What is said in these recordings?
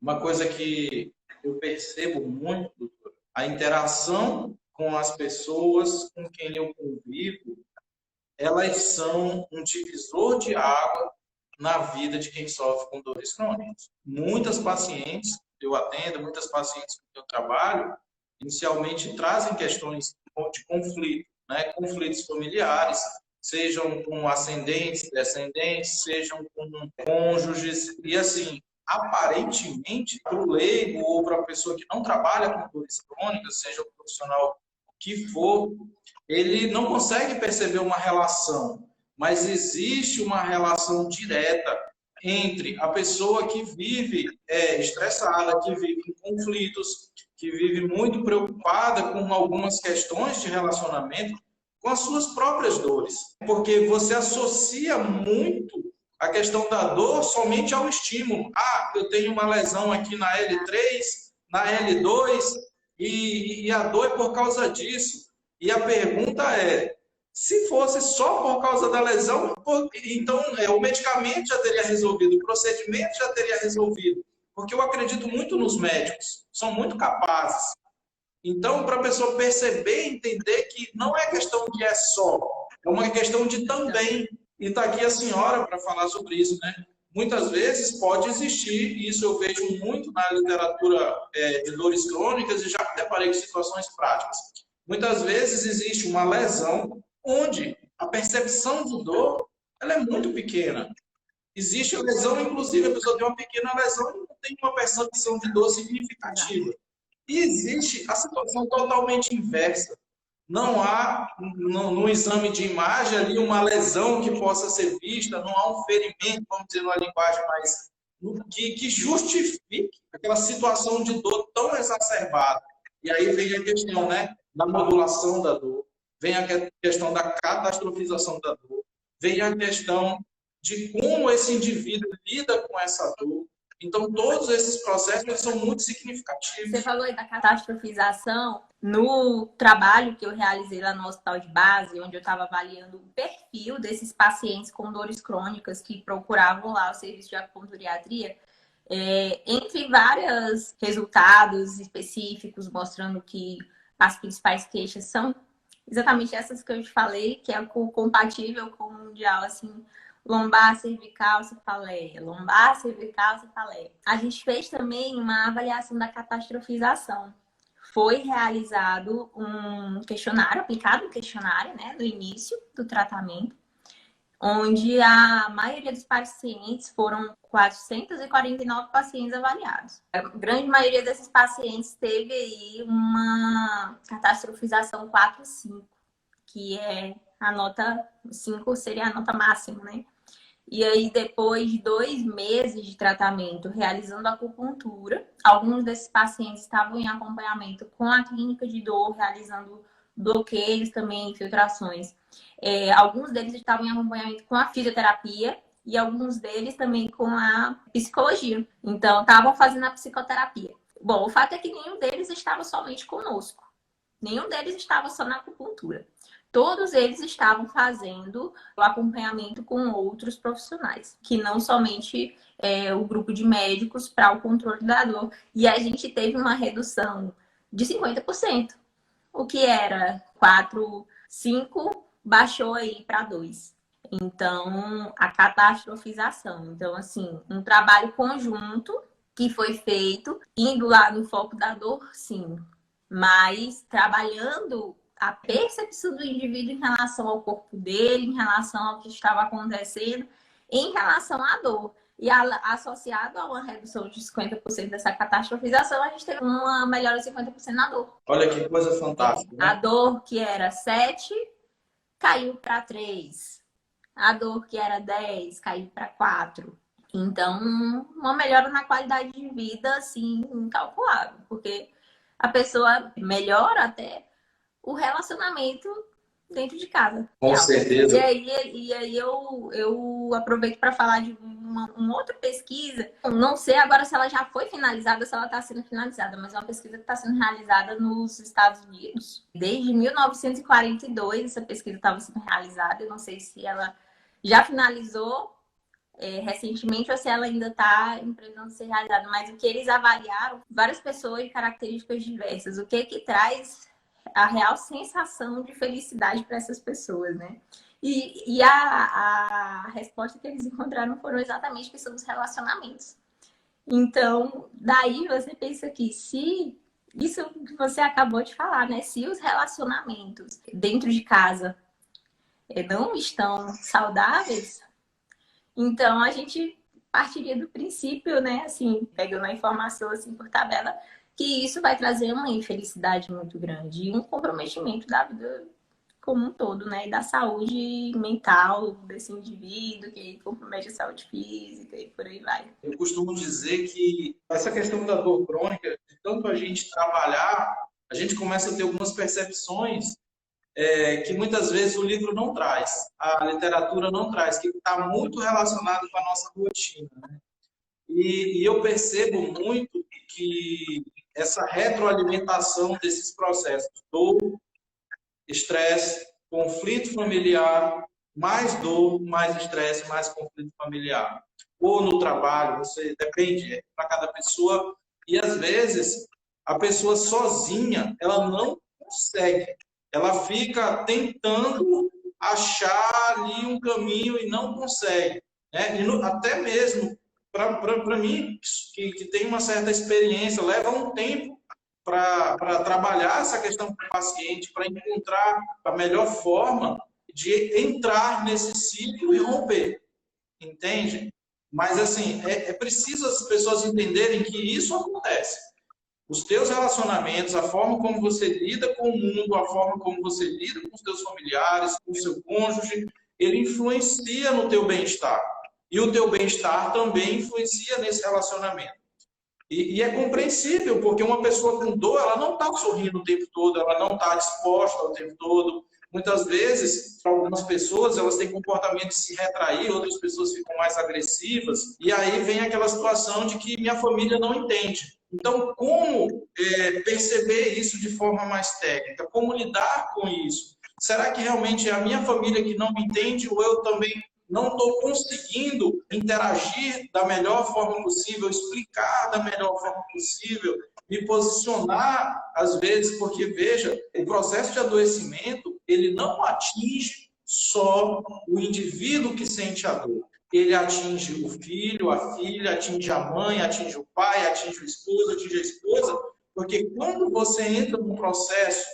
Uma coisa que eu percebo muito, doutor, a interação com as pessoas com quem eu convivo, elas são um divisor de água na vida de quem sofre com dores crônicas. Muitas pacientes que eu atendo, muitas pacientes com que eu trabalho, inicialmente trazem questões de conflito, né? Conflitos familiares, sejam com ascendentes, descendentes, sejam com cônjuges, e assim, aparentemente, para o leigo ou para a pessoa que não trabalha com dores crônicas, seja o profissional que for, ele não consegue perceber uma relação, mas existe uma relação direta entre a pessoa que vive estressada, que vive em conflitos, que vive muito preocupada com algumas questões de relacionamento, com as suas próprias dores. Porque você associa muito a questão da dor somente ao estímulo. Ah, eu tenho uma lesão aqui na L3, na L2, e a dor é por causa disso. E a pergunta é, se fosse só por causa da lesão, então o medicamento já teria resolvido, o procedimento já teria resolvido. Porque eu acredito muito nos médicos, são muito capazes. Então, para a pessoa perceber e entender que não é questão de é só, é uma questão de também. E está aqui a senhora para falar sobre isso, né? Muitas vezes pode existir, e isso eu vejo muito na literatura de dores crônicas e já me deparei com situações práticas. Muitas vezes existe uma lesão onde a percepção de dor ela é muito pequena. Existe a lesão, inclusive, a pessoa tem uma pequena lesão e não tem uma percepção de dor significativa. E existe a situação totalmente inversa. Não há no exame de imagem ali uma lesão que possa ser vista, não há um ferimento, vamos dizer, numa linguagem mais que justifique aquela situação de dor tão exacerbada. E aí vem a questão, né, da modulação da dor, vem a questão da catastrofização da dor, vem a questão de como esse indivíduo lida com essa dor. Então, todos esses processos são muito significativos. Você falou aí da catastrofização. No trabalho que eu realizei lá no hospital de base, onde eu estava avaliando o perfil desses pacientes com dores crônicas que procuravam lá o serviço de acupunturiatria, entre vários resultados específicos mostrando que as principais queixas são exatamente essas que eu te falei, que é compatível com o mundial, assim, lombar, cervical, cefaleia. Lombar, cervical, cefaleia. A gente fez também uma avaliação da catastrofização. Foi realizado um questionário, aplicado um questionário, né, no início do tratamento, onde a maioria dos pacientes foram 449 pacientes avaliados. A grande maioria desses pacientes teve aí uma catastrofização 4-5, que é a nota 5 seria a nota máxima, né? E aí, depois de 2 meses de tratamento, realizando acupuntura, alguns desses pacientes estavam em acompanhamento com a clínica de dor, realizando bloqueios também, infiltrações. Alguns deles estavam em acompanhamento com a fisioterapia e alguns deles também com a psicologia. Então, estavam fazendo a psicoterapia. Bom, o fato é que nenhum deles estava somente conosco. Nenhum deles estava só na acupuntura. Todos eles estavam fazendo o acompanhamento com outros profissionais, que não somente o grupo de médicos para o controle da dor. E a gente teve uma redução de 50%. O que era 4, 5, baixou aí para 2. Então, a catastrofização. Então, assim, um trabalho conjunto que foi feito, indo lá no foco da dor, sim, mas trabalhando a percepção do indivíduo em relação ao corpo dele, em relação ao que estava acontecendo, em relação à dor. E associado a uma redução de 50% dessa catastrofização, a gente teve uma melhora de 50% na dor. Olha que coisa fantástica, né? A dor que era 7, caiu para 3. A dor que era 10, caiu para 4. Então, uma melhora na qualidade de vida, assim, incalculável. Porque a pessoa melhora até o relacionamento dentro de casa. Com certeza. E aí eu aproveito para falar de uma outra pesquisa. Não sei agora se ela já foi finalizada ou se ela está sendo finalizada, mas é uma pesquisa que está sendo realizada nos Estados Unidos. Desde 1942 essa pesquisa estava sendo realizada. Eu não sei se ela já finalizou recentemente ou se ela ainda está em previsão de ser realizada, mas o que eles avaliaram, várias pessoas de características diversas, o que traz a real sensação de felicidade para essas pessoas, né? E a resposta que eles encontraram foram exatamente que são os relacionamentos. Então, daí você pensa que se isso que você acabou de falar, né? Se os relacionamentos dentro de casa não estão saudáveis, então a gente partiria do princípio, né? Assim, pegando a informação assim por tabela, que isso vai trazer uma infelicidade muito grande e um comprometimento da vida como um todo, né? E da saúde mental desse indivíduo, que compromete a saúde física e por aí vai. Eu costumo dizer que essa questão da dor crônica, de tanto a gente trabalhar, a gente começa a ter algumas percepções que muitas vezes o livro não traz, a literatura não traz, que está muito relacionado com a nossa rotina, né? E eu percebo muito que essa retroalimentação desses processos, dor, estresse, conflito familiar, mais dor, mais estresse, mais conflito familiar. Ou no trabalho, você depende para cada pessoa. E às vezes a pessoa sozinha, ela não consegue. Ela fica tentando achar ali um caminho e não consegue, né? E até mesmo para mim, que tem uma certa experiência, leva um tempo para trabalhar essa questão com o paciente, para encontrar a melhor forma de entrar nesse ciclo e romper, entende? Mas, assim, é preciso as pessoas entenderem que isso acontece. Os teus relacionamentos, a forma como você lida com o mundo, a forma como você lida com os teus familiares, com o seu cônjuge, ele influencia no teu bem-estar. E o teu bem-estar também influencia nesse relacionamento. E é compreensível, porque uma pessoa com dor, ela não está sorrindo o tempo todo, ela não está disposta o tempo todo. Muitas vezes, para algumas pessoas, elas têm comportamento de se retrair, outras pessoas ficam mais agressivas, e aí vem aquela situação de que minha família não entende. Então, como perceber isso de forma mais técnica? Como lidar com isso? Será que realmente é a minha família que não me entende ou eu também não estou conseguindo interagir da melhor forma possível, explicar da melhor forma possível, me posicionar, às vezes, porque, veja, o processo de adoecimento, ele não atinge só o indivíduo que sente a dor. Ele atinge o filho, a filha, atinge a mãe, atinge o pai, atinge o esposo, atinge a esposa, porque quando você entra num processo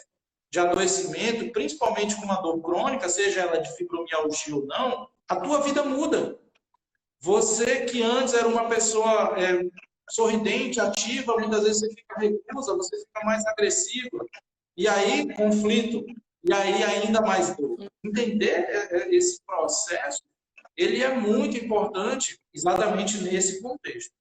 de adoecimento, principalmente com uma dor crônica, seja ela de fibromialgia ou não, a tua vida muda. Você que antes era uma pessoa sorridente, ativa, muitas vezes você fica recusa, você fica mais agressiva. E aí, conflito. E aí, ainda mais dor. Entender esse processo, ele é muito importante exatamente nesse contexto.